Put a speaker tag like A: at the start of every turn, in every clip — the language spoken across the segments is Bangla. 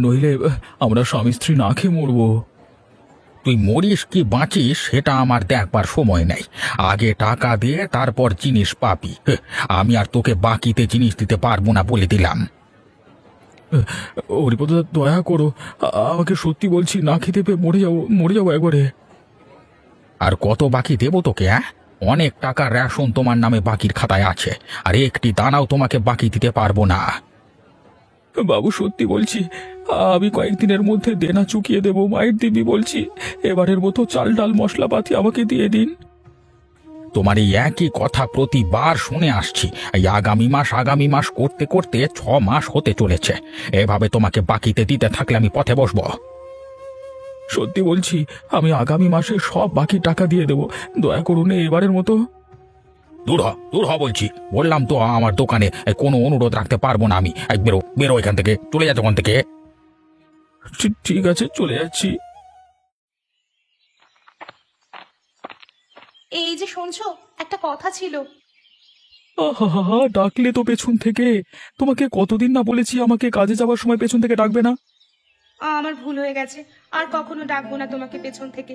A: নইলে আমরা স্বামী স্ত্রী না খেয়ে মরবো। তুই মরিস কি বাঁচিস সেটা আমার দেখবার সময় নেই। আগে টাকা দিয়ে তারপর জিনিস পাবি। আমি আর তোকে বাকিতে জিনিস দিতে পারবো না বলে দিলাম। হরিপদ, দয়া করো, আমাকে সত্যি বলছি, না খেতে পেয়ে মরে যাবো একবারে। আর কত বাকি দেবো তোকে? অনেক টাকার রেশন তোমার নামে বাকির খাতায় আছে, আর একটি দানাও তোমাকে বাকি দিতে পারবো না। বাবু সত্যি বলছি, আমি কয়েকদিনের মধ্যে দেনা চুকিয়ে দেবো। মায়ের দিবি বলছি, এবারের মতো চাল ডাল মশলাপাতি আমাকে দিয়ে দিন। তোমার এই একই কথা প্রতিবার শুনে আসছি। এই আগামী মাস করতে করতে 6 মাস হতে চলেছে। এভাবে তোমাকে বাকিতে দিতে থাকলে আমি পথে বসবো। সত্যি বলছি, আমি আগামী মাসে সব বাকি টাকা দিয়ে দেবো। দয়া করুন এবারের মতো। দূর হ বলছি। বললাম তো আমার দোকানে কোনো অনুরোধ রাখতে পারবো না আমি। বেরো এখান থেকে, চলে যা দোকান থেকে। ঠিক আছে, চলে যাচ্ছি।
B: এই যে শুনছো, একটা কথা ছিল।
A: আহা, ডাকলে তো পেছন থেকে। তোমাকে কতদিন না বলেছি আমাকে কাজে যাওয়ার সময় পেছন থেকে ডাকবে না।
B: আমার ভুল হয়ে গেছে, আর কখনো ডাকবো না তোমাকে পেছন থেকে।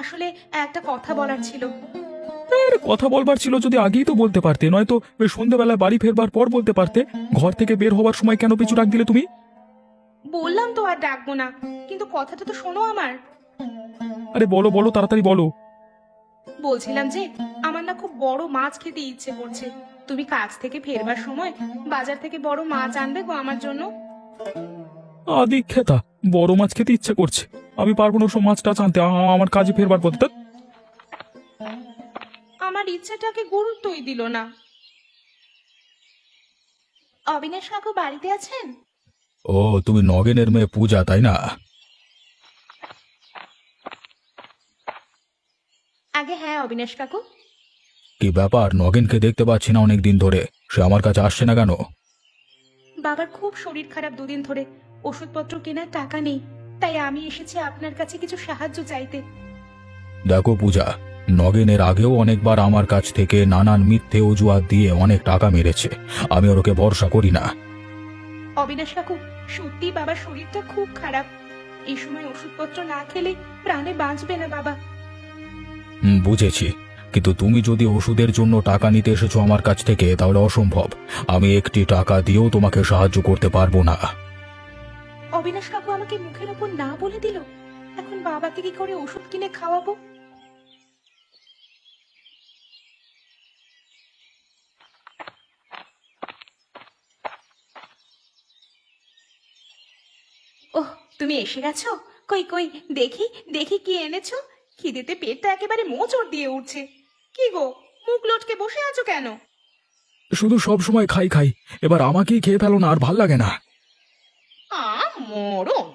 B: আসলে একটা কথা বলার ছিল।
A: কথা বলবার ছিল যদি আগেই তো বলতে পারতে, নয়তো সন্ধ্যাবেলায় বাড়ি ফেরবার পর বলতে পারতে। ঘর থেকে বের হবার সময় কেন পিছু ডাক দিলে তুমি?
B: বললাম তো আর ডাকবো না, কিন্তু কথাটা তো শোনো আমার।
A: আরে বলো, তাড়াতাড়ি বলো।
B: বলছিলাম যে আমার না খুব বড় মাছ খেতে ইচ্ছে করছে। তুমি কাজ থেকে ফেরবার সময় বাজার থেকে বড় মাছ আনবে গো আমার জন্য।
A: আদিক্ষেতা, বড় মাছ খেতে ইচ্ছে করছে? আমি পারবো না সব মাছটা আনতে, আমার কাজে ফেরবার পথে।
B: আমার ইচ্ছাটাকে গুরুত্বই দিল না। অবিনাশ কাকু বাড়িতে আছেন?
A: ও, তুমি নগেনের মেয়ে পূজা, তাই না?
B: আগে হ্যাঁ অবিনাশ কাকু।
A: কি ব্যাপার, নগেনকে দেখতে পাচ্ছি না অনেকদিন ধরে। সে আমার কাছে আসছে না কেন?
B: বাবার খুব শরীর খারাপ, দুদিন ধরে ওষুধপত্র কেনার টাকা নেই, তাই আমি এসেছি আপনার কাছে কিছু সাহায্য চাইতে।
A: দেখো পূজা, নগেনের আগেও অনেকবার আমার কাছ থেকে নানান মিথ্যে অজুহাত দিয়ে অনেক টাকা মেরেছে। আমি ওকে ভরসা করি না।
B: অবিনাশ কাকু, সত্যি বাবার শরীরটা খুব খারাপ। এই সময় ওষুধপত্র না খেলে প্রাণে বাঁচবে না বাবা।
A: বুঝেছি, কিন্তু তুমি যদি ওষুধের জন্য টাকা নিতে এসেছো আমার কাছ থেকে, তাহলে অসম্ভব। আমি একটি টাকা দিয়েও তোমাকে সাহায্য করতে পারবো না।
B: অবিনাশ কাকু আমাকে মুখের উপর না বলে দিল। এখন বাবাকে কি করে ওষুধ কিনে খাওয়াবো? ওহ, তুমি এসে গেছো। কই কই, দেখি দেখি কি এনেছো। খিদেতে পেটটা একেবারে মোচড় দিয়ে উঠছে। কি গো, মুখ লটকে বসে আছো কেন?
A: শুধু সব সময় খাই, এবার আমাকেই খেয়ে ফেলো না, আর ভাল লাগে না।
B: মরণ,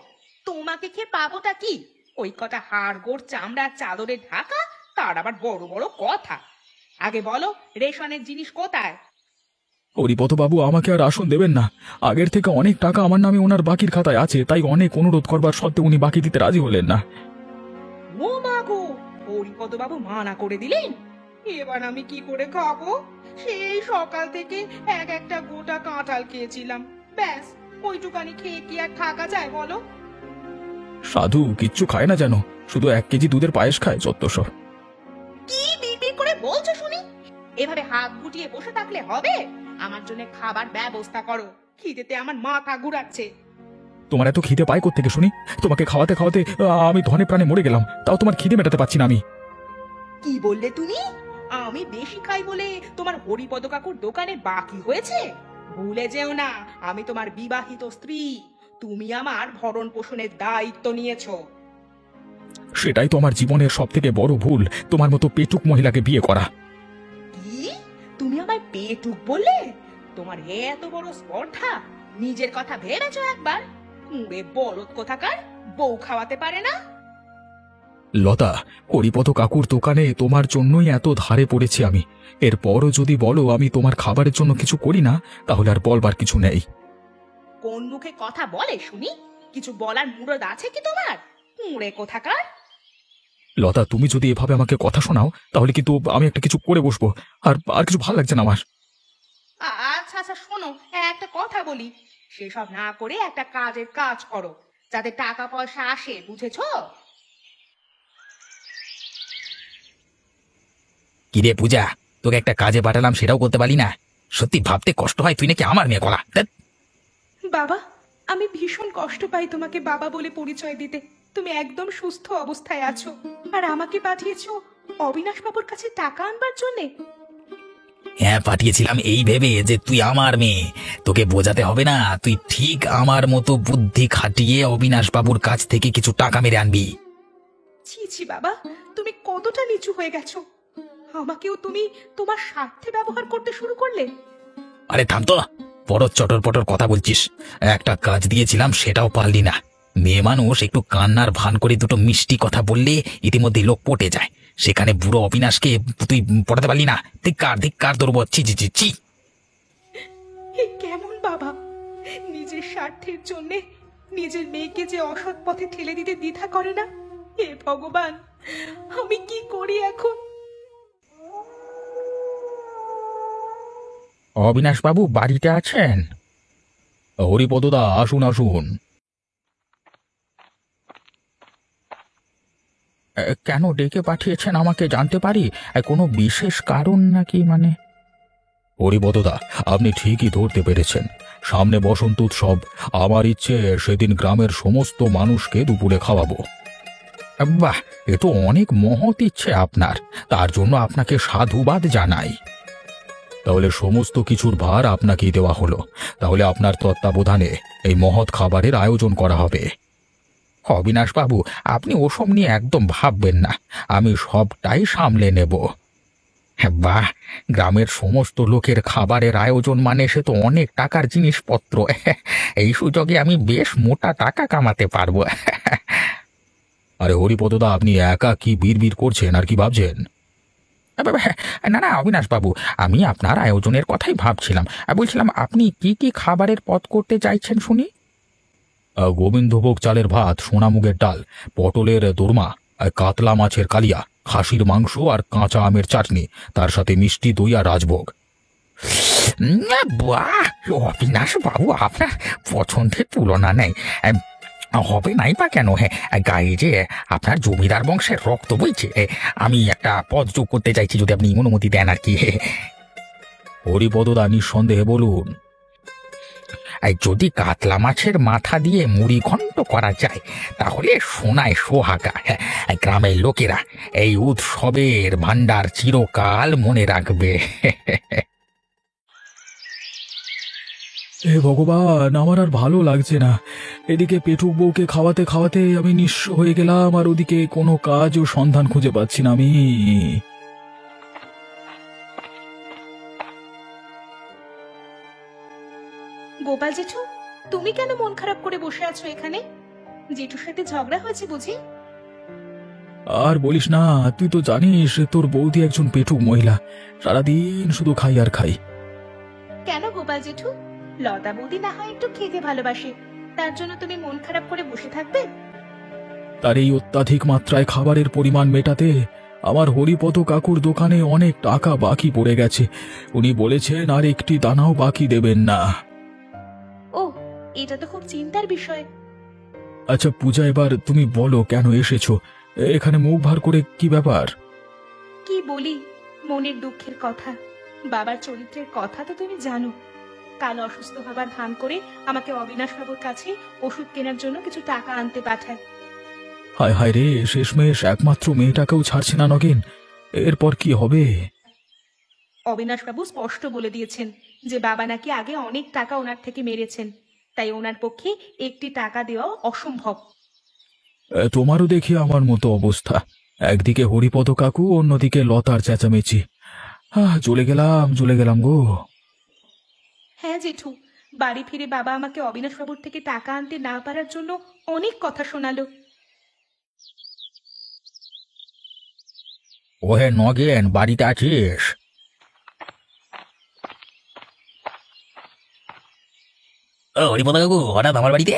B: তোমাকে খেয়ে পাবোটা কি? ওই কটা হাড়গোড় চামড়ার চাদরে ঢাকা, তার আবার বড় বড় কথা। আগে বলো, রেশনের জিনিস কোথায়?
A: হরিপদ বাবু আমাকে আর আসন দেবেন না। আগের থেকে অনেক টাকা আমার নামে ওনার বাকির খাতায় আছে, তাই অনেক অনুরোধ করবার সত্ত্বেও উনি বাকি দিতে রাজি হলেন না।
B: ও মা গো, হরিপদ বাবু মানা করে দিলেন? এবার আমি কি করে খাবো? সেই সকাল থেকে একটা গোটা কাঁঠাল খেয়েছিলাম, ব্যাস ওইটুকানি খেয়ে কি আর থাকা যায় বলো?
A: সাধু কিচ্ছু খায় না যেন, শুধু 1 কেজি দুধের পায়েস খায়, যত্তসব।
B: কি বিড়বিড় করে বলছো শুনি? এভাবে হাত গুটিয়ে বসে থাকলে হবে? আমার জন্য খাবার ব্যবস্থা করো, খিদেতে আমার মাথা ঘুরাচ্ছে।
A: তোমার এত খিদে পায় কোত্থেকে শুনি? তোমাকে খাওয়াতে খাওয়াতে আমি ধনে প্রাণে মরে গেলাম, তাও তোমার খিদে মেটাতে পারছি না আমি।
B: কি বললে তুমি? আমি বেশি খাই বলে তোমার হরিপদ কাকুর দোকানে বাকি হয়েছে? ভুলে যেও না, আমি তোমার বিবাহিত স্ত্রী। তুমি আমার ভরণ পোষণের দায়িত্ব নিয়েছো।
A: সেটাই তো আমার জীবনের সব থেকে বড় ভুল, তোমার মতো পেটুক মহিলাকে বিয়ে করা।
B: কি? তুমি আমায় পেটুক বললে? তোমার এত বড় স্পর্ধা! নিজের কথা ভেবেছো একবার? কুঁড়ে বলদ কোথাকার, বউ খাওয়াতে পারে না।
A: লতা, হরিপদ কাকুর দোকানে তোমার জন্যই এত ধারে পড়েছি আমি। এরপরও যদি বলো আমি তোমার খাবারের জন্য কিছু করি না, তাহলে আর বলবার কিছু নেই।
B: কোন মুখে কথা বলে শুনি? কিছু বলার মুরদ আছে কি তোমার? কুঁড়ে কোথাকার!
A: লতা, তুমি যদি এভাবে আমাকে কথা শোনাও, তাহলে কিন্তু আমি একটা কিছু করে বসবো। আর কিছু ভালো লাগছে না আমার।
B: আচ্ছা আচ্ছা, শোনো, একটা কথা বলি। সেসব না করে একটা কাজের কাজ করো, যাতে টাকা পয়সা আসে, বুঝেছো?
A: কিরে পূজা, তোকে একটা কাজে পাঠালাম, সেটাও করতে পারি না? সত্যি ভাবতে কষ্ট হয়, তুই নাকি আমার মেয়ে কলা।
B: বাবা, আমি ভীষণ কষ্ট পাই তোমাকে বাবা বলে পরিচয় দিতে। তুমি একদম সুস্থ অবস্থায় আছো, আর আমাকে পাঠিয়েছো অবিনাশ বাবুর কাছে টাকা আনবার জন্যে।
A: হ্যাঁ, পাঠিয়েছিলাম এই ভেবে যে তুই আমার মেয়ে, তোকে বোঝাতে হবে না, তুই ঠিক আমার মতো বুদ্ধি খাটিয়ে অবিনাশ বাবুর কাছ থেকে কিছু টাকা মেরে আনবি।
B: ছি ছি বাবা, তুমি কতটা নিচু হয়ে গেছো! আমাকেও তুমি তোমার স্বার্থে ব্যবহার করতে শুরু করলে।
A: আরে থাম তো, বড় চটর পটর কথা বলছিস। একটা কাজ দিয়েছিলাম, সেটাও পারলি না। মেয়ে মানুষ একটু কান্নার ভান করে দুটো মিষ্টি কথা বললে ইতিমধ্যে লোক পটে যায়, সেখানে বুড়ো অবিনাশকে তুই পটাতে পারলি না। ধিক্কার ধিক্কার তোর, ছি ছি ছি ছি।
B: এ কেমন বাবা! নিজের স্বার্থের জন্যে নিজের মেয়েকে যে অসৎ পথে ঠেলে দিতে দ্বিধা করে না। হে ভগবান, আমি কি করি এখন?
A: অবিনাশ বাবু বাড়িতে আছেন? হরিপদদা, আসুন আসুন। কেন ডেকে পাঠিয়েছেন আমাকে জানতে পারি? কোনো বিশেষ কারণ নাকি? মানে হরিপদদা, আপনি ঠিকই ধরতে পেরেছেন। সামনে বসন্ত উৎসব। আমার ইচ্ছে সেদিন গ্রামের সমস্ত মানুষকে দুপুরে খাওয়াবো। বাহ, এ তো অনেক মহৎ ইচ্ছে আপনার, তার জন্য আপনাকে সাধুবাদ জানাই। তাহলে সমস্ত কিছুর ভার আপনাকেই দেওয়া হলো। তাহলে আপনার তত্ত্বাবধানে এই মহৎ খাবারের আয়োজন করা হবে। অবিনাশ বাবু, আপনি ওসব নিয়ে একদম ভাববেন না, আমি সবটাই সামলে নেব। বাহ, গ্রামের সমস্ত লোকের খাবারের আয়োজন মানে সে তো অনেক টাকার জিনিসপত্র। এই সুযোগে আমি বেশ মোটা টাকা কামাতে পারবো। আরে হরিপদদা, আপনি একা কি বিড়বিড় করছেন আর কি ভাবছেন? না না অবিনাশ বাবু, আমি আপনার আয়োজনের কথাই ভাবছিলাম। বলছিলাম, আপনি কি কি খাবারের পদ করতে চাইছেন শুনি? গোবিন্দভোগ চালের ভাত, সোনামুগের ডাল, পটলের দোরমা, কাতলা মাছের কালিয়া, খাসির মাংস আর কাঁচা আমের চাটনি, তার সাথে মিষ্টি দই আর রাজভোগ। বাহ, অবিনাশ বাবু, আপনার পছন্দের তুলনা নেই। হবে নাই বা কেন? হ্যাঁ, গায়ে যে আপনার জমিদার বংশের রক্ত বইছে। আমি একটা পদ যোগ করতে চাইছি, যদি আপনি অনুমতি দেন আর কি। হরিপদদা, নিঃসন্দেহে বলুন। যদি কাতলা মাছের মাথা দিয়ে মুড়ি ঘন্ট করা যায়, তাহলে সোনায় সোহাগা। গ্রামের লোকেরা এই উৎসবের ভান্ডার চিরকাল মনে রাখবে। হে ভগবান, আমার আর ভালো লাগছে না। এদিকে পেটুক বউকে খাওয়াতে খাওয়াতে আমি নিঃস্ব হয়ে গেলাম, আর ওদিকে কোনো কাজ ও সন্ধান খুঁজে পাচ্ছি না আমি।
B: গোপাল জেঠু, তুমি কেন মন খারাপ করে বসে আছো এখানে? জেঠুর সাথে ঝগড়া হয়েছে বুঝি?
A: আর বলিস না, তুই তো জানিস তোর বৌদি একজন পেটুক মহিলা, সারাদিন শুধু খাই আর খাই।
B: কেন গোপাল জেঠু? লতা বৌদি না হয় একটু খেতে ভালোবাসে, তার জন্য তুমি মন খারাপ করে বসে থাকবে?
A: তার এই অত্যাধিক মাত্রায় খাবারের পরিমাণ মেটাতে আমার হরিপদ কাকুর দোকানে অনেক টাকা বাকি পড়ে গেছে। উনি বলেছেন আর একটি দানাও বাকি দেবেন না।
B: ও, এটা তো খুব চিন্তার বিষয়।
A: আচ্ছা পূজা, এবার তুমি বলো কেন এসেছো? এখানে মুখ ভার করে কি ব্যাপার?
B: কি বলি, মনের দুঃখের কথা। বাবার চরিত্রের কথা তো তুমি জানো। কাল অসুস্থ হবার ভান করে আমাকে অবিনাশ বাবুর কাছে ওষুধ কেনার জন্য কিছু টাকা আনতে পাঠায়।
A: হায় হায় রে, শেষমেশ একমাত্র মেয়েটাকেও ছাড়ছে না নগেন। এরপর কি হবে?
B: অবিনাশ বাবু স্পষ্ট বলে দিয়েছেন যে বাবা নাকি আগে অনেক টাকা ওনার থেকে মেরেছেন, তাই ওনার পক্ষে একটি টাকা দেওয়া অসম্ভব।
A: তোমারও দেখি আমার মতো অবস্থা, একদিকে হরিপদ কাকু, অন্যদিকে লতার চেঁচামেচি। চলে গেলাম গো।
B: হ্যাঁ জেঠু, বাড়ি ফিরে বাবা আমাকে অবিনাশ বাবুর থেকে টাকা আনতে না পারার জন্য অনেক কথা শোনালো।
A: ওহে নগেন, বাড়িতে আছিস? হরিপদ কাকু, হঠাৎ আমার বাড়িতে?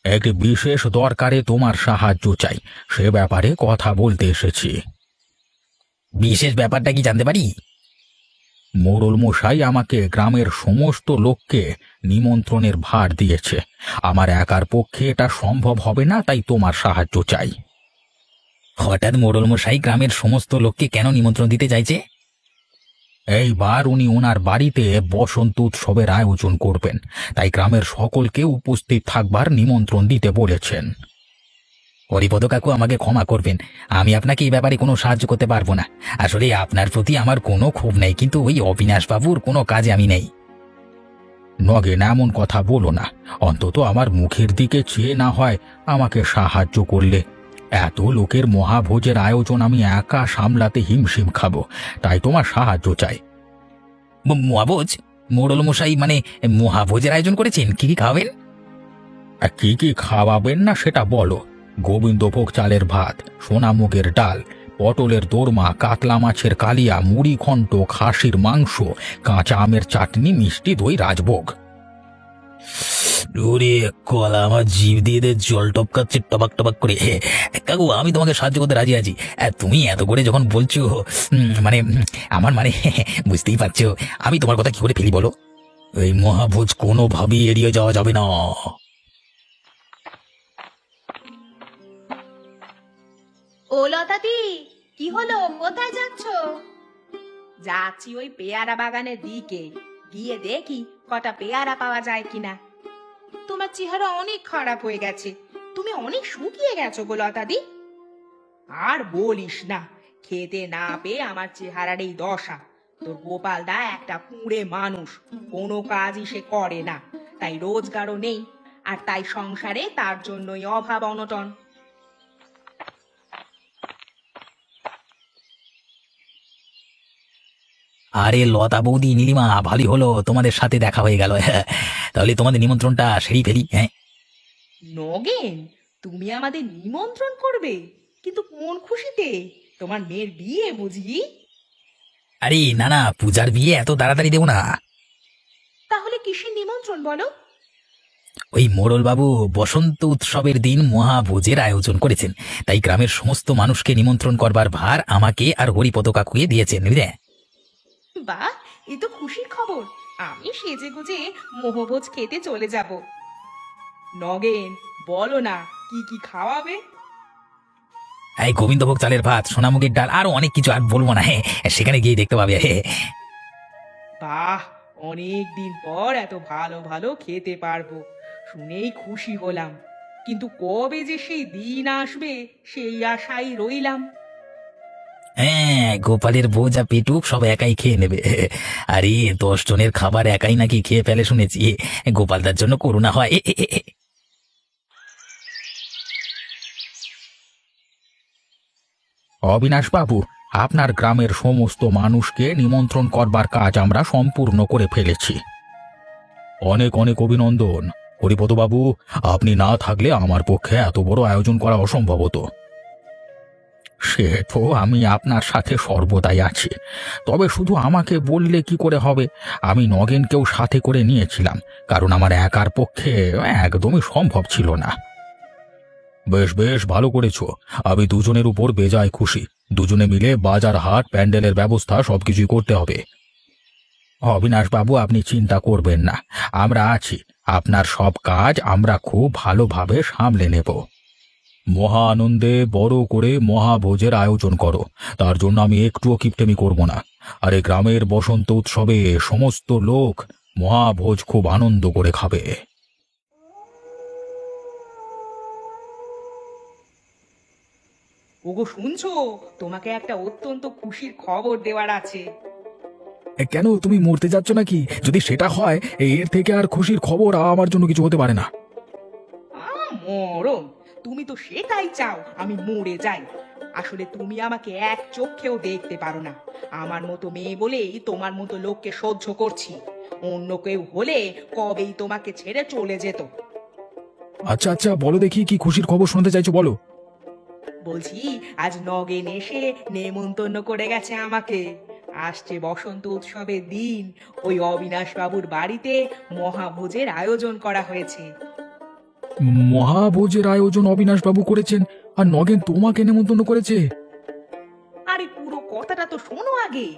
A: একটি বিশেষ দরকারে তোমার সাহায্য চাই, সে ব্যাপারে কথা বলতে এসেছি। বিশেষ ব্যাপারটা কি জানতে পারি? মোড়ল মশাই আমাকে গ্রামের সমস্ত লোককে নিমন্ত্রণের ভার দিয়েছে। আমার একার পক্ষে এটা সম্ভব হবে না, তাই তোমার সাহায্য চাই।
C: হঠাৎ মোড়ল মশাই গ্রামের সমস্ত লোককে কেন নিমন্ত্রণ দিতে চাইছে?
A: এইবার উনি ওনার বাড়িতে বসন্ত উৎসবের আয়োজন করবেন, তাই গ্রামের সকলকে উপস্থিত থাকবার নিমন্ত্রণ দিতে বলেছেন।
C: হরিপদ কাকু, আমাকে ক্ষমা করবেন, আমি আপনাকে এই ব্যাপারে কোনো সাহায্য করতে পারবো না। আসলে আপনার প্রতি আমার কোনো ক্ষোভ নেই, কিন্তু ওই অবিনাশ বাবুর কোনো কাজে আমি নেই।
A: নগেন, এমন কথা বলো না। অন্তত আমার মুখের দিকে চেয়ে না হয় আমাকে সাহায্য করলে। এত লোকের মহাভোজের আয়োজন আমি একা সামলাতে হিমশিম খাবো, তাই তোমার সাহায্য চাই।
C: মহাভোজ? মোড়ল মশাই মানে মহাভোজের আয়োজন করেছেন? কি কি খাবেন?
A: কি কি খাওয়াবেন না সেটা বলো। গোবিন্দভোগ চালের ভাত, সোনামুগের ডাল, পটলের দোরমা, কাতলা মাছের কালিয়া, মুড়ি ঘন্ট, খাসির মাংস, কাঁচা আমের চাটনি, মিষ্টি দই, রাজভোগ।
C: ওরে কলা, আমার জিভ দিয়ে জল টপকাচ্ছে টবাক টবাক করে। কাকু, আমি তোমাকে সাহায্য করতে রাজি আছি। তুমি এত করে যখন বলছো, মানে আমার মানে বুঝতেই পারছো আমি তোমার কথা কি করে ফেলি বলো। এই মহাভোজ কোনোভাবেই এড়িয়ে যাওয়া যাবে না।
B: ও লতাদি, কি হলো? কোথায় যাচ্ছ? যাচ্ছি ওই পেয়ারা বাগানের দিকে, গিয়ে দেখি কটা পেয়ারা পাওয়া যায় কিনা। তোমার চেহারা অনেক খারাপ হয়ে গেছে, তুমি অনেক শুকিয়ে গেছো গো লতাদি। আর বলিস না, খেতে না পেয়ে আমার চেহারার এই দশা। তোর গোপাল দা একটা কুঁড়ে মানুষ, কোনো কাজই সে করে না, তাই রোজগারও নেই, আর তাই সংসারে তার জন্যই অভাব অনটন।
C: আরে লতা বৌদি, নীলিমা, ভালোই হলো তোমাদের সাথে দেখা হয়ে গেল। তাহলে তোমাদের নিমন্ত্রণটা সেরেই ফেলি। হ্যাঁ
B: নগেন, তুমি আমাদের নিমন্ত্রণ করবে? কিন্তু কোন খুশিতে? তোমার মেয়ের বিয়ে বুঝি?
C: আরে না না, পূজার বিয়ে এত তাড়াতাড়ি দেবো না।
B: তাহলে কিসের নিমন্ত্রণ বলো?
C: ওই মোড়ল বাবু বসন্ত উৎসবের দিন মহাভোজের আয়োজন করেছেন, তাই গ্রামের সমস্ত মানুষকে নিমন্ত্রণ করবার ভার আমাকে আর হরিপদ কাকুকে দিয়েছেন। বুঝলে?
B: বাহ, এ তো খুশির খবর। আমি সেজে গুজে মোহভোজ খেতে চলে যাব। নগেন, বলো না কি কি খাওয়াবে?
C: এই গোবিন্দভোগ চালের ভাত, সোনামুগের ডাল, আরো অনেক কিছু, আর বলবো না। সেখানে গিয়ে দেখতে পাবে।
B: বাহ, অনেক দিন পর এত ভালো ভালো খেতে পারবো, শুনেই খুশি হলাম। কিন্তু কবে যে সেই দিন আসবে সেই আশাই রইলাম।
C: হ্যাঁ, গোপালের বউ যা পেটুক সব একাই খেয়ে নেবে। আরে 10 জনের খাবার একাই নাকি খেয়ে ফেলে শুনেছি। গোপালদার জন্য করুণা হয়।
A: অবিনাশ বাবু, আপনার গ্রামের সমস্ত মানুষকে নিমন্ত্রণ করবার কাজ আমরা সম্পূর্ণ করে ফেলেছি। অনেক অনেক অভিনন্দন। হরিপদ বাবু, আপনি না থাকলে আমার পক্ষে এত বড় আয়োজন করা অসম্ভব হতো। সে তো আমি আপনার সাথে সর্বদাই আছি, তবে শুধু আমাকে বললে কি করে হবে? আমি নগেনকেও সাথে করে নিয়েছিলাম, কারণ আমার একার পক্ষে একদমই সম্ভব ছিল না। বেশ বেশ, ভালো করেছো। আমি দুজনের উপর বেজায় খুশি। দুজনে মিলে বাজার, হাট, প্যান্ডেলের ব্যবস্থা সবকিছুই করতে হবে। অবিনাশ বাবু, আপনি চিন্তা করবেন না, আমরা আছি। আপনার সব কাজ আমরা খুব ভালোভাবে সামলে নেব। মহা আনন্দে বড় করে মহাভোজের আয়োজন করো, তার জন্য আমি একটুও কিপটেমি করব না। আর এই গ্রামের বসন্ত উৎসবে সমস্ত লোক মহাভোজ খুব আনন্দ করে খাবে।
B: ওগো, শুনছো? তোমাকে একটা অত্যন্ত খুশির খবর দেওয়ার আছে।
A: কেন, তুমি মরতে যাচ্ছ নাকি? যদি সেটা হয়, এর থেকে আর খুশির খবর আমার জন্য কিছু হতে পারে না।
B: মরণ, তুমি তো সেটাই চাও আমি মরে যাই। আসলে তুমি আমাকে এক চোখেও দেখতে পারো না। আমার মতো মেয়ে বলেই তোমার মতো লোককে সহ্য করছি। অন্য কেউ হলে কবেই তোমাকে ছেড়ে চলে যেত।
A: আচ্ছা আচ্ছা, বলো দেখি কি খুশির খবর শুনতে চাইছো, বলো।
B: বলছি, আজ নগেন এসে নেমন্তন্ন করে গেছে আমাকে। আসছে বসন্ত উৎসবের দিন ওই অবিনাশ বাবুর বাড়িতে মহাভোজের আয়োজন করা হয়েছে।
A: মহাভোজের আয়োজন অবিনাশ বাবু করেছেন, আর নগেন তোমাকে নেমন্তন্ন করেছে?
B: আরে পুরো কথাটা তো শোনো আগে।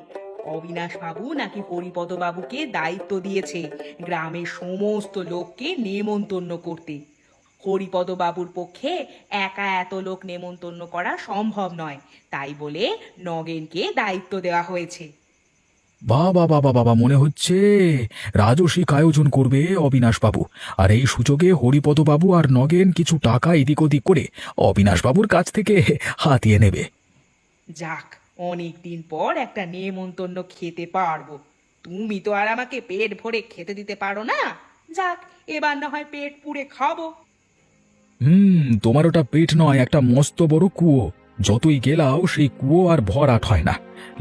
B: অবিনাশ বাবু নাকি হরিপদ বাবুকে দায়িত্ব দিয়েছে গ্রামের সমস্ত লোককে নেমন্তন্ন করতে। হরিপদ বাবুর পক্ষে একা এত লোক নেমন্তন্ন করা সম্ভব নয়, তাই বলে নগেনকে দায়িত্ব দেওয়া হয়েছে।
A: বাবা বাবা বাবা, মনে হচ্ছে রাজস্বিক আয়োজন করবে অবিনাশ বাবু, আর এই সুযোগে হরিপদ বাবু আর নগেন কিছু টাকা এদিক ওদিক করে অবিনাশ বাবুর কাছ থেকে হাতিয়ে নেবে।
B: যাক, অনেক দিন পর একটা নেমন্তন্ন খেতে পারবো। তুমি তো আর আমাকে পেট ভরে খেতে দিতে পারো না। যাক, এবার না হয় পেট পুড়ে খাবো।
A: তোমার ওটা পেট নয়, একটা মস্ত বড় কুয়ো। যতই গেলাও সেই কুয়ো আর ভরাট হয় না।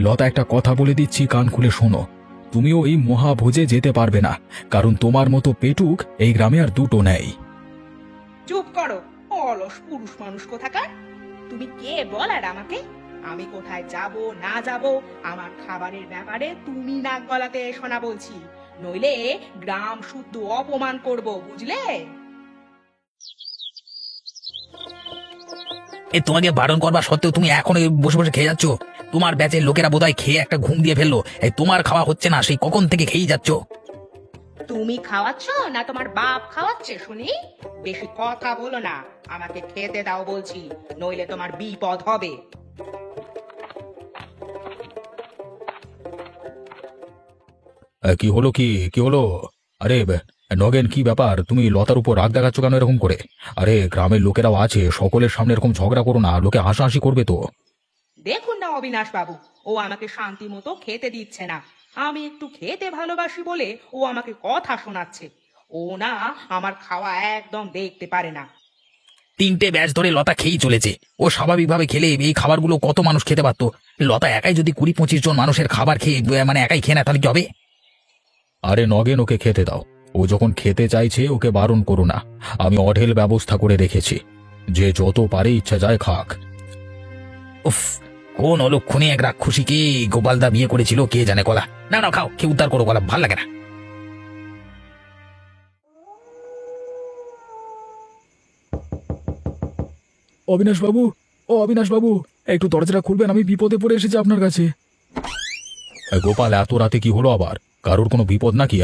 A: লতা, একটা কথা বলে দিচ্ছি, কান খুলে শোনো। তুমিও এই মহাভোজে যেতে পারবে না, কারণ তোমার মতো পেটুক এই গ্রামে আর দুটো নেই।
B: চুপ করো, অলস পুরুষ মানুষ কোথাকার। তুমি কে বলার আমাকে? আমি কোথায় যাব না যাব আমার খাবারের ব্যাপারে তুমি নাক গলাতে এসো না বলছি, নইলে গ্রাম শুদ্ধ অপমান করব, বুঝলে?
C: তোমাকে বারণ করবা সত্ত্বেও তুমি এখন বসে বসে খেয়ে যাচ্ছ। তোমার ব্যাচের লোকেরা বোধহয় খেয়ে একটা ঘুম দিয়ে ফেললো। তোমার খাওয়া হচ্ছে না, সেই কখন থেকে খেয়েই যাচ্ছ।
B: তুমি খাওয়াচ্ছ না তোমার বাপ খাওয়াচ্ছে শুনি? বেশি কথা বলো না, আমাকে খেতে দাও বলছি, নইলে তোমার বিপদ হবে।
A: কি হলো, কি হলো? আরে নগেন, কি ব্যাপার? তুমি লতার উপর রাগ দেখাচ্ছ কেন এরকম করে? আরে গ্রামের লোকেরাও আছে, সকলের সামনে এরকম ঝগড়া করো না, লোকে হাসাহাসি করবে তো।
B: দেখুন না অবিনাশ বাবু, ও আমাকে শান্তি মতো খেতে দিচ্ছে না। আমি একটু খেতে ভালোবাসি বলে ও আমাকে কথা শোনাচ্ছে। ও না আমার খাওয়া একদম দেখতে পারে না।
C: 3টে ব্যাচ ধরে লতা খেয়েই চলেছে। ও স্বাভাবিকভাবে খেলে এই খাবারগুলো কত মানুষ খেতে পারতো। লতা একাই যদি 20-25 জন মানুষের খাবার খেয়ে মানে একাই খেয়ে নেয়, তাহলে কি হবে?
A: আরে নগেন, ওকে খেতে দাও। ও যখন খেতে চাইছে ওকে বারণ করো না। আমি অঢেল ব্যবস্থা করে রেখেছি, যে যত পারে ইচ্ছা যায় খাক।
C: উফ, কোন অলক্ষণে এক রাক্ষসীকে গোপালদা বিয়ে করেছিল কে জানে। কলা না না, খাও, খেয়ে উদ্ধার করো, কলা ভাল লাগে না।
A: অবিনাশ বাবু, ও অবিনাশ বাবু, একটু দরজাটা খুলবেন, আমি বিপদে পড়ে এসেছি আপনার কাছে। গোপাল, এত রাতে কি হলো আবার? কারোর কোনো বিপদ নাকি?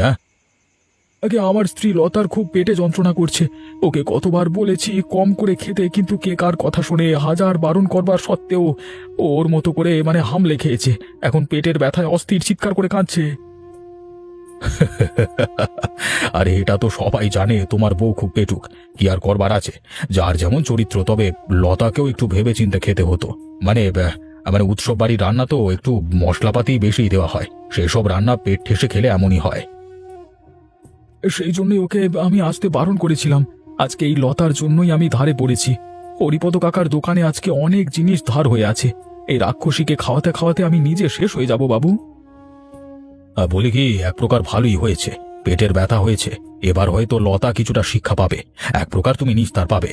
A: আগে আমার স্ত্রী লতার খুব পেটে যন্ত্রণা করছে। ওকে কতবার বলেছি কম করে খেতে, কিন্তু কে কার কথা শুনে, হাজার বারণ করবার সত্ত্বেও ওর মতো করে হামলে খেয়েছে। এখন পেটের ব্যথায় অস্থির চিৎকার করে কাঁদছে। আরে এটা তো সবাই জানে তোমার বউ খুব পেটুক, কি আর করবার আছে? যার যেমন চরিত্র। তবে লতাকেও একটু ভেবে চিন্তে খেতে হতো। উৎসব বাড়ির রান্না তো একটু মশলাপাতি বেশি দেওয়া হয়, সেসব রান্না পেট ঠেসে খেলে এমনই হয়। সেই জন্যই ওকে আমি আসতে বারণ করেছিলাম। আজকে এই লতার জন্যই আমি ধারে পড়েছি। হরিপদ কাকার দোকানে আজকে অনেক জিনিস ধার হয়ে আছে। এই রাক্ষসীকে খাওয়াতে খাওয়াতে আমি নিজে শেষ হয়ে যাব বাবু। বলি কি, এক প্রকার ভালোই হয়েছে, পেটের ব্যথা হয়েছে। এবার হয়তো লতা কিছুটা শিক্ষা পাবে, এক প্রকার তুমি নিস্তার পাবে।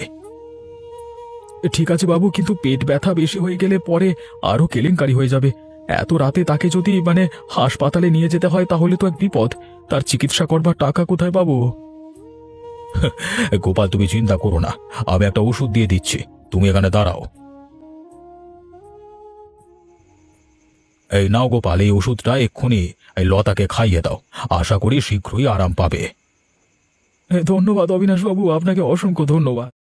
A: ঠিক আছে বাবু, কিন্তু পেট ব্যথা বেশি হয়ে গেলে পরে আরো কেলেঙ্কারি হয়ে যাবে। এত রাতে তাকে যদি হাসপাতালে নিয়ে যেতে হয় তাহলে তো এক বিপদ। তার চিকিৎসা করবার টাকা কোথায় পাবো? গোপাল, তুমি চিন্তা করো না, আমি একটা ওষুধ দিয়ে দিচ্ছি, তুমি এখানে দাঁড়াও। এই নাও গোপাল, এই ওষুধটা এক্ষুনি এই লতাকে খাইয়ে দাও, আশা করি শীঘ্রই আরাম পাবে। ধন্যবাদ অবিনাশ বাবু, আপনাকে অসংখ্য ধন্যবাদ।